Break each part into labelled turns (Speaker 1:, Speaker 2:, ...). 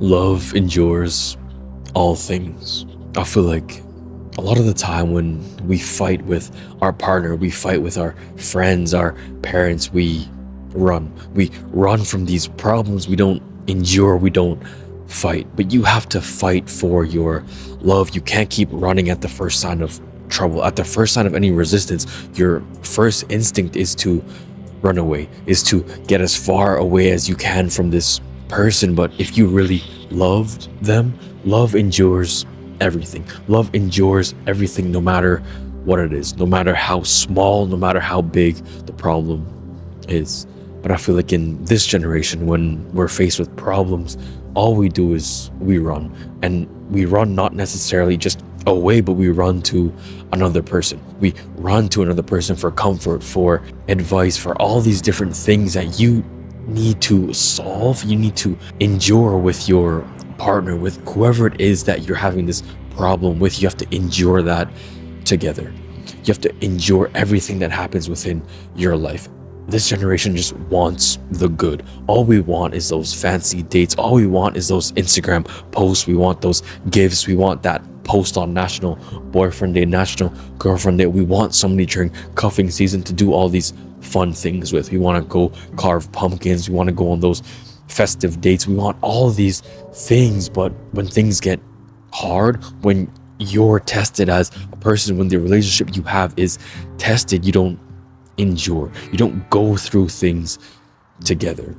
Speaker 1: Love endures all things. I feel like a lot of the time when we fight with our partner, we fight with our friends, our parents, we run. We run from these problems. We don't endure, we don't fight. But you have to fight for your love. You can't keep running at the first sign of trouble. At the first sign of any resistance, your first instinct is to run away, is to get as far away as you can from this person. But if you really loved them, love endures everything. Love endures everything, no matter what it is, no matter how small, no matter how big the problem is. But I feel like in this generation, when we're faced with problems, all we do is we run. And we run not necessarily just away, but we run to another person. We run to another person for comfort, for advice, for all these different things that you need to solve, you need to endure with your partner, with whoever it is that you're having this problem with. You have to endure that together. You have to endure everything that happens within your life. This generation just wants the good. All we want is those fancy dates. All we want is those Instagram posts. We want those gifts. We want that post on National Boyfriend Day, National Girlfriend Day. We want somebody during cuffing season to do all these fun things with. We want to go carve pumpkins. We want to go on those festive dates. We want all these things. But when things get hard, when you're tested as a person, when the relationship you have is tested, you don't endure. You don't go through things together.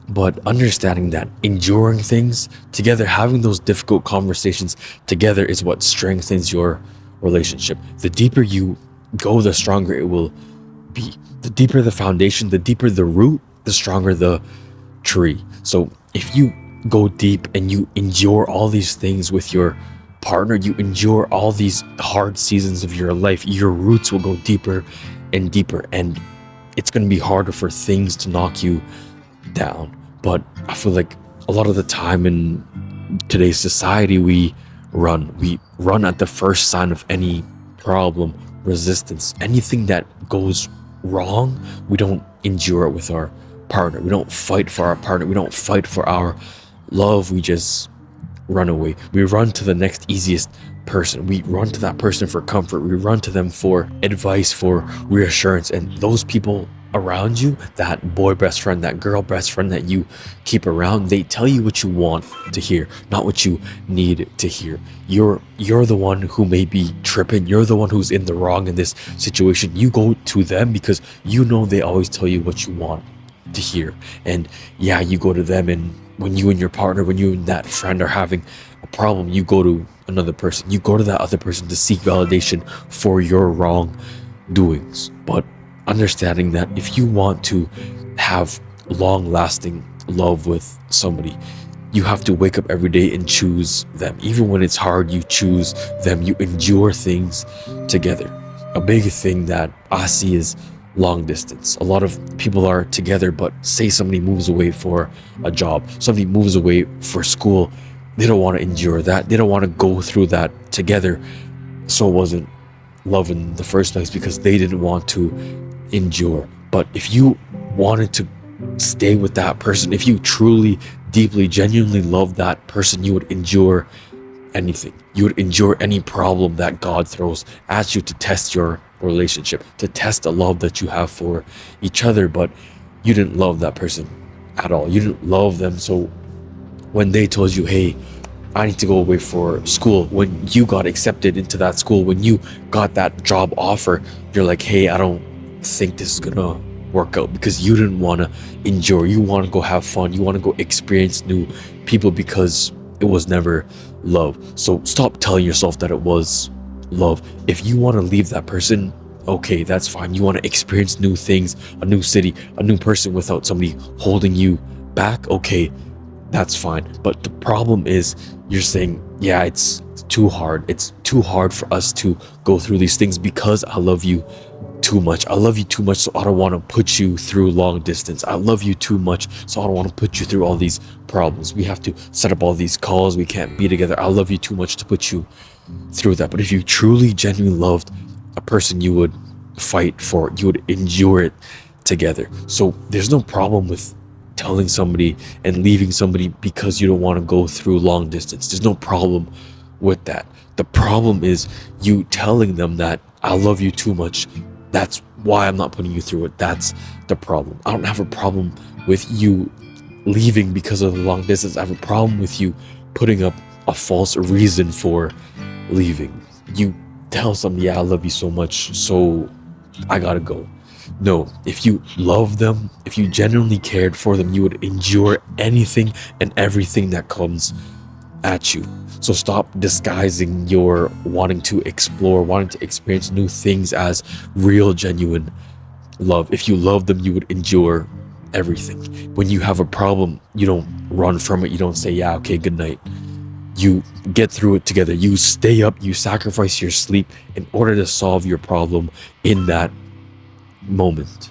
Speaker 1: But understanding that enduring things together, having those difficult conversations together, is what strengthens your relationship. The deeper you go, the stronger it will be. The deeper the foundation, the deeper the root, the stronger the tree. So if you go deep and you endure all these things with your partner, you endure all these hard seasons of your life, your roots will go deeper and deeper, and it's going to be harder for things to knock you down. But I feel like a lot of the time in today's society, we run at the first sign of any problem, resistance, anything that goes wrong. We don't endure it with our partner. We don't fight for our partner. We don't fight for our love. We just run away. We run to the next easiest person. We run to that person for comfort. We run to them for advice, for reassurance. And those people around you, that boy best friend, that girl best friend that you keep around, they tell you what you want to hear, not what you need to hear. You're the one who may be tripping. You're the one who's in the wrong in this situation. You go to them because you know they always tell you what you want to hear. And yeah, you go to them, and when you and your partner, when you and that friend are having a problem, you go to another person. You go to that other person to seek validation for your wrongdoings. But understanding that if you want to have long-lasting love with somebody, you have to wake up every day and choose them. Even when it's hard, you choose them. You endure things together. A big thing that I see is long distance. A lot of people are together, but say somebody moves away for a job, somebody moves away for school, they don't want to endure that. They don't want to go through that together. So it wasn't love in the first place, because they didn't want to endure. But if you wanted to stay with that person, if you truly, deeply, genuinely loved that person, you would endure anything. You would endure any problem that God throws at you to test your relationship, to test the love that you have for each other. But you didn't love that person at all. You didn't love them. So when they told you, hey, I need to go away for school, when you got accepted into that school, when you got that job offer, you're like, hey, I don't think this is gonna work out, because you didn't want to endure. You want to go have fun. You want to go experience new people, because it was never love. So stop telling yourself that it was love. If you want to leave that person, okay, that's fine. You want to experience new things, a new city, a new person without somebody holding you back, okay, that's fine. But the problem is you're saying, yeah, it's too hard. It's too hard for us to go through these things because I love you too much. I love you too much, so I don't want to put you through long distance. I love you too much, so I don't want to put you through all these problems. We have to set up all these calls. We can't be together. I love you too much to put you through that. But if you truly, genuinely loved a person, you would fight for it. You would endure it together. So there's no problem with telling somebody and leaving somebody because you don't want to go through long distance. There's no problem with that. The problem is you telling them that I love you too much. That's why I'm not putting you through it. That's the problem. I don't have a problem with you leaving because of the long distance. I have a problem with you putting up a false reason for leaving. You tell somebody, yeah, I love you so much, so I gotta go. No, if you love them, if you genuinely cared for them, you would endure anything and everything that comes at you. So stop disguising your wanting to explore, wanting to experience new things as real, genuine love. If you love them, you would endure everything. When you have a problem, you don't run from it. You don't say, yeah, okay, good night. You get through it together. You stay up, you sacrifice your sleep in order to solve your problem in that moment.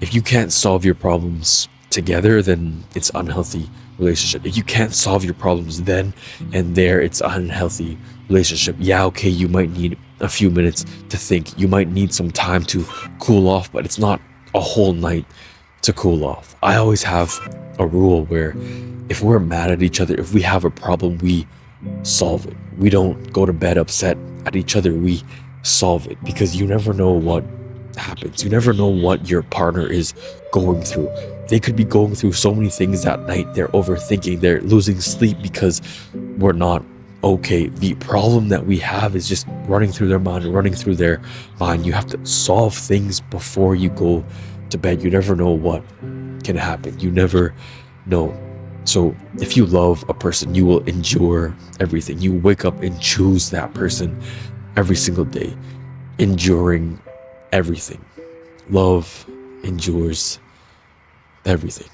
Speaker 1: If you can't solve your problems together, then it's unhealthy relationship. If you can't solve your problems then and there, it's an unhealthy relationship. Yeah, okay, you might need a few minutes to think. You might need some time to cool off, but it's not a whole night to cool off. I always have a rule where if we're mad at each other, if we have a problem, we solve it. We don't go to bed upset at each other. We solve it, because you never know what happens. You never know what your partner is going through. They could be going through so many things that night. They're overthinking, they're losing sleep because we're not okay. The problem that we have is just running through their mind, running through their mind. You have to solve things before you go to bed. You never know what can happen. You never know. So if you love a person, you will endure everything. You wake up and choose that person every single day, enduring everything. Love endures everything.